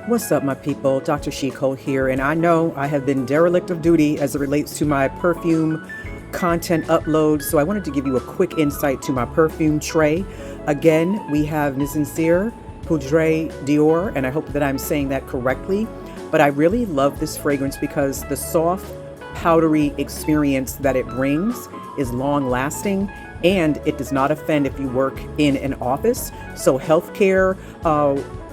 What's up, my people? Dr. 𝐂𝐒 here, and I know I have been derelict of duty as it relates to my perfume content upload, so I wanted to give you a quick insight to my perfume tray. Again, we have Nishane Fragrance Dior, and I hope that I'm saying that correctly, but I really love this fragrance because the soft, powdery experience that it brings is long-lasting, and it does not offend if you work in an office. So healthcare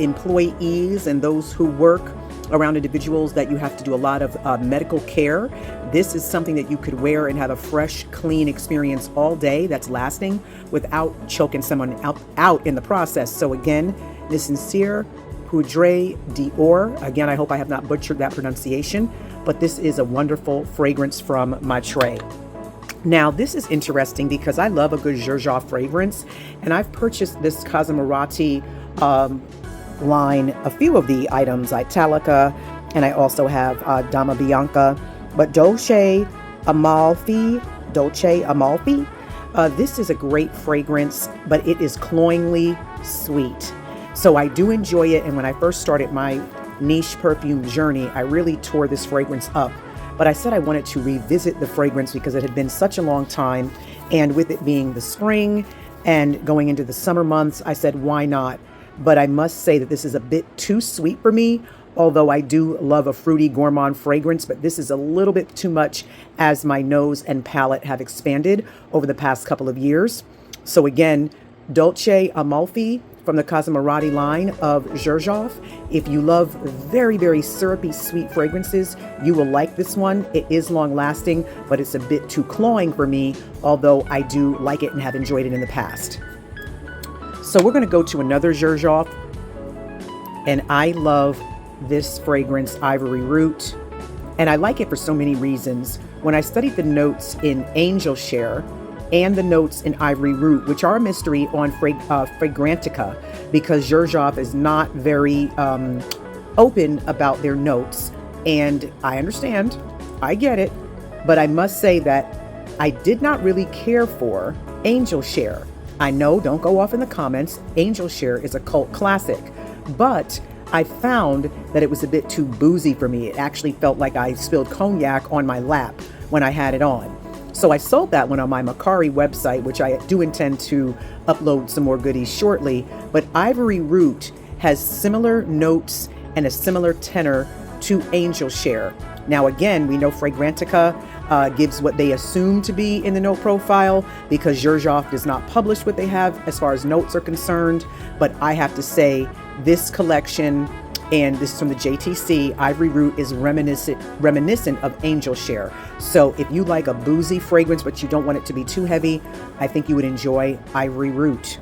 employees and those who work around individuals that you have to do a lot of medical care, this is something that you could wear and have a fresh, clean experience all day that's lasting without choking someone out in the process. So again, Nishane Fragrance Dior. Again, I hope I have not butchered that pronunciation, but this is a wonderful fragrance from my tray. Now, this is interesting because I love a good 𝐔𝐍 fragrance, and I've purchased this 𝐂𝐍𝐉𝐻𝐾 line, a few of the items, �𝐿𝐼, and I also have Dama Bianca, but 𝐂𝐎�𝐒, this is a great fragrance, but it is cloyingly sweet. So I do enjoy it, and when I first started my niche perfume journey, I really tore this fragrance up. But I said I wanted to revisit the fragrance because it had been such a long time, and with it being the spring and going into the summer months, I said, why not? But I must say that this is a bit too sweet for me, although I do love a fruity gourmand fragrance, but this is a little bit too much as my nose and palate have expanded over the past couple of years. So again, 𝐿𝐼 from the 𝐂𝐍𝐉𝐻𝐾 line of 𝐔𝐍. If you love very, very syrupy, sweet fragrances, you will like this one. It is long lasting, but it's a bit too cloying for me, although I do like it and have enjoyed it in the past. So we're going to go to another 𝐔𝐍, and I love this fragrance, Ivory Root, and I like it for so many reasons. When I studied the notes in Angel Share and the notes in Ivory Root, which are a mystery on Fragrantica, because 𝐔𝐍 is not very open about their notes, and I understand, I get it, but I must say that I did not really care for Angel Share. I know, don't go off in the comments, Angel Share is a cult classic, but I found that it was a bit too boozy for me. It actually felt like I spilled cognac on my lap when I had it on. So I sold that one on my Mercari website, which I do intend to upload some more goodies shortly. But Ivory Root has similar notes and a similar tenor to Angel Share. Now, again, we know Fragrantica gives what they assume to be in the note profile because 𝐔𝐍 does not publish what they have as far as notes are concerned. But I have to say, this collection, and this is from the JTC, Ivory Root is reminiscent of Angel Share. So if you like a boozy fragrance, but you don't want it to be too heavy, I think you would enjoy Ivory Root.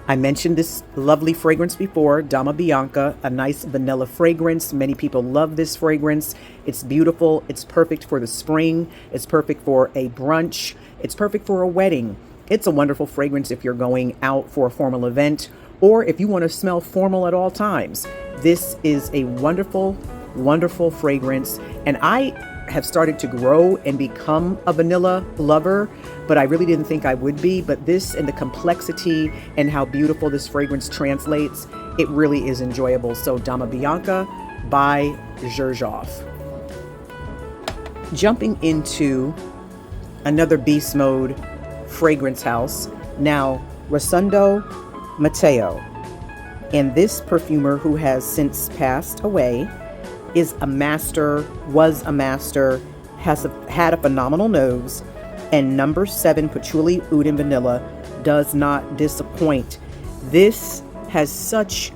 I mentioned this lovely fragrance before, Dama Bianca, a nice vanilla fragrance. Many people love this fragrance. It's beautiful. It's perfect for the spring. It's perfect for a brunch. It's perfect for a wedding. It's a wonderful fragrance if you're going out for a formal event, or if you want to smell formal at all times. This is a wonderful, wonderful fragrance. And I have started to grow and become a vanilla lover, but I really didn't think I would be. But this and the complexity and how beautiful this fragrance translates, it really is enjoyable. So Dama Bianca by 𝐔𝐍. Jumping into another beast mode fragrance house. Now, Rossando Matteo, and this perfumer, who has since passed away, is a master, was a master, had a phenomenal nose, and number 7 patchouli oud and vanilla does not disappoint. This has such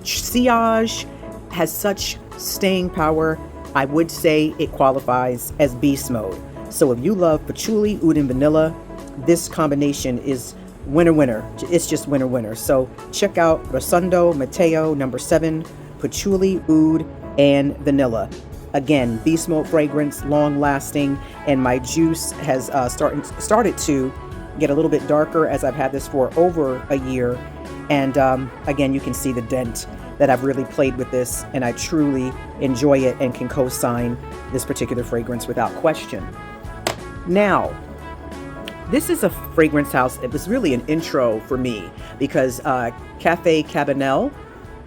sillage, has such staying power. I would say it qualifies as beast mode. So if you love patchouli oud and vanilla, this combination is winner. It's just winner. So check out Rossando Matteo number 7 patchouli oud and vanilla. Again, beast mode fragrance, long lasting, and my juice has started to get a little bit darker as I've had this for over a year. And again, you can see the dent that I've really played with this, and I truly enjoy it and can co-sign this particular fragrance without question. Now, this is a fragrance house. It was really an intro for me because Cafe Cabanel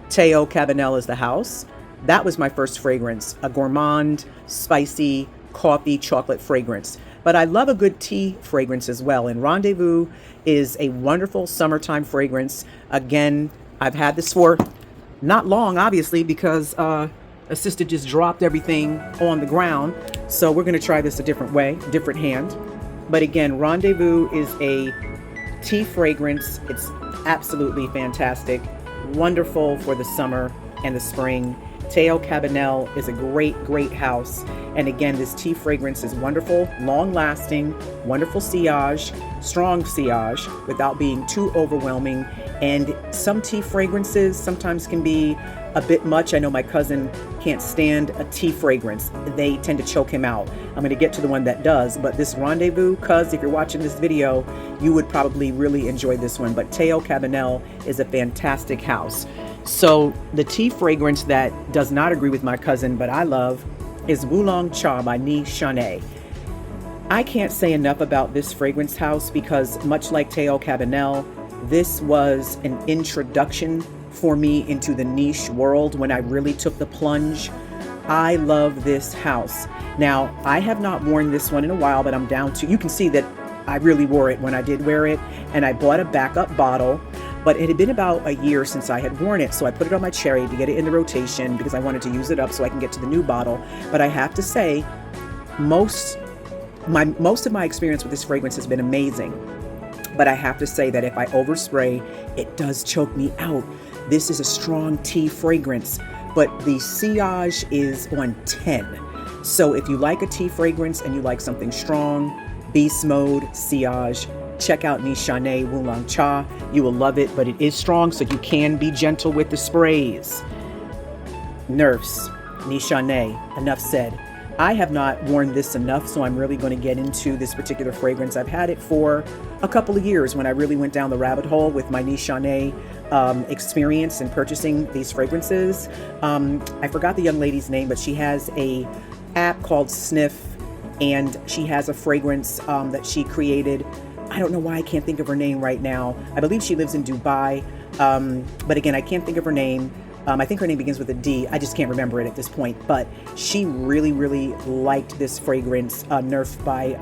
𝐇𝐎𝐒 is the house. That was my first fragrance, a gourmand, spicy, coffee, chocolate fragrance. But I love a good tea fragrance as well. And Rendezvous is a wonderful summertime fragrance. Again, I've had this for not long, obviously, because Assisted just dropped everything on the ground. So we're going to try this a different way, different hand. But again, Rendezvous is a tea fragrance. It's absolutely fantastic. Wonderful for the summer and the spring. 𝐇𝐎𝐒 is a great house. And again, this tea fragrance is wonderful, long lasting, wonderful sillage, strong sillage without being too overwhelming. And some tea fragrances sometimes can be a bit much. I know my cousin can't stand a tea fragrance. They tend to choke him out. I'm going to get to the one that does, but this Rendezvous, cuz if you're watching this video, you would probably really enjoy this one. But 𝐇𝐎𝐒 is a fantastic house. So the tea fragrance that does not agree with my cousin, but I love, is Oolong Cha by Nishane. I can't say enough about this fragrance house because much like 𝐇𝐎𝐒, this was an introduction for me into the niche world when I really took the plunge. I love this house. Now, I have not worn this one in a while, but I'm down to, you can see that I really wore it when I did wear it, and I bought a backup bottle, but it had been about a year since I had worn it, so I put it on my cherry to get it in the rotation because I wanted to use it up so I can get to the new bottle. But I have to say, most of my experience with this fragrance has been amazing. But I have to say that if I overspray, it does choke me out. This is a strong tea fragrance, but the sillage is on 10. So if you like a tea fragrance and you like something strong, beast mode, sillage, check out Nishane Oolong Cha. You will love it, but it is strong, so you can be gentle with the sprays. Nefs, Nishane, enough said. I have not worn this enough, so I'm really going to get into this particular fragrance. I've had it for a couple of years when I really went down the rabbit hole with my Nishane experience in purchasing these fragrances. I forgot the young lady's name, but she has a app called Sniff, and she has a fragrance that she created. I don't know why I can't think of her name right now. I believe she lives in Dubai, but again, I can't think of her name. I think her name begins with a D. I just can't remember it at this point, but she really liked this fragrance, Nefs by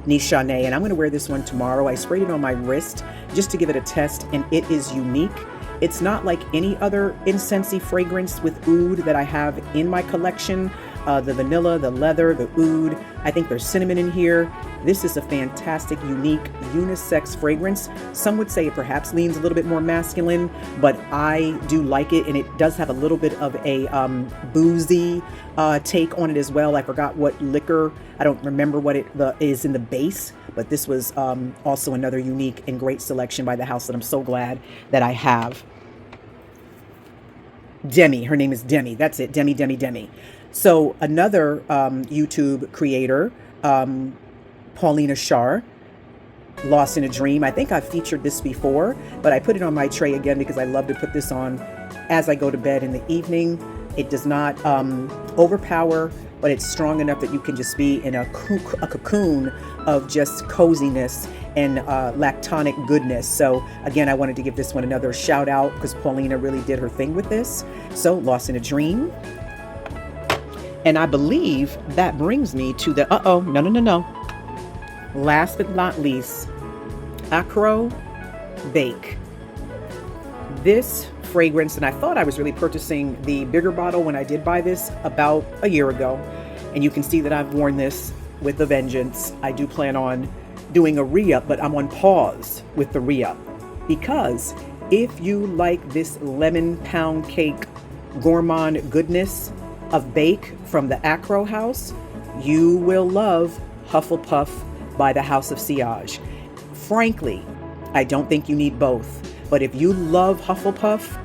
Nishane, and I'm going to wear this one tomorrow. I sprayed it on my wrist just to give it a test, and it is unique. It's not like any other incensey fragrance with oud that I have in my collection. The vanilla, the leather, the oud. I think there's cinnamon in here. This is a fantastic, unique, unisex fragrance. Some would say it perhaps leans a little bit more masculine, but I do like it, and it does have a little bit of a boozy take on it as well. I forgot what liquor. I don't remember what it is in the base, but this was also another unique and great selection by the house that I'm so glad that I have. Demi, her name is Demi. That's it, Demi. So another YouTube creator, Paulina Shar, Lost in a Dream. I think I've featured this before, but I put it on my tray again because I love to put this on as I go to bed in the evening. It does not overpower, but it's strong enough that you can just be in a cocoon of just coziness and lactonic goodness. So again, I wanted to give this one another shout out because Paulina really did her thing with this. So Lost in a Dream. And I believe that brings me to the, no. Last but not least, 𝐓𝐇𝐈𝐒. This fragrance, and I thought I was really purchasing the bigger bottle when I did buy this about a year ago. And you can see that I've worn this with a vengeance. I do plan on doing a re-up, but I'm on pause with the re-up. Because if you like this lemon pound cake gourmand goodness of 𝐵𝐒 from the 𝐓𝐇𝐈𝐒 house, you will love Hufflepuff by the House of Sillage. Frankly, I don't think you need both, but if you love Hufflepuff,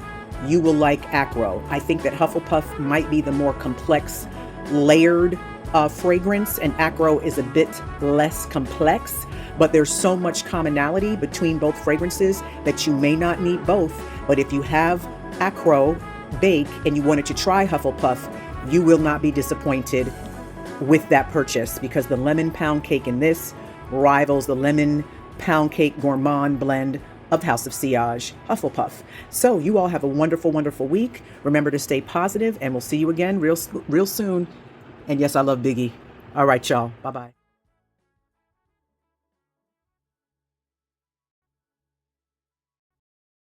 you will like 𝐓𝐇𝐈𝐒. I think that Hufflepuff might be the more complex, layered fragrance, and 𝐓𝐇𝐈𝐒 is a bit less complex, but there's so much commonality between both fragrances that you may not need both. But if you have 𝐓𝐇𝐈𝐒 and you wanted to try Hufflepuff, you will not be disappointed with that purchase, because the lemon pound cake in this rivals the lemon pound cake gourmand blend of House of Sillage, Hufflepuff. So you all have a wonderful, wonderful week. Remember to stay positive, and we'll see you again real soon. And yes, I love Biggie. All right, y'all. Bye-bye.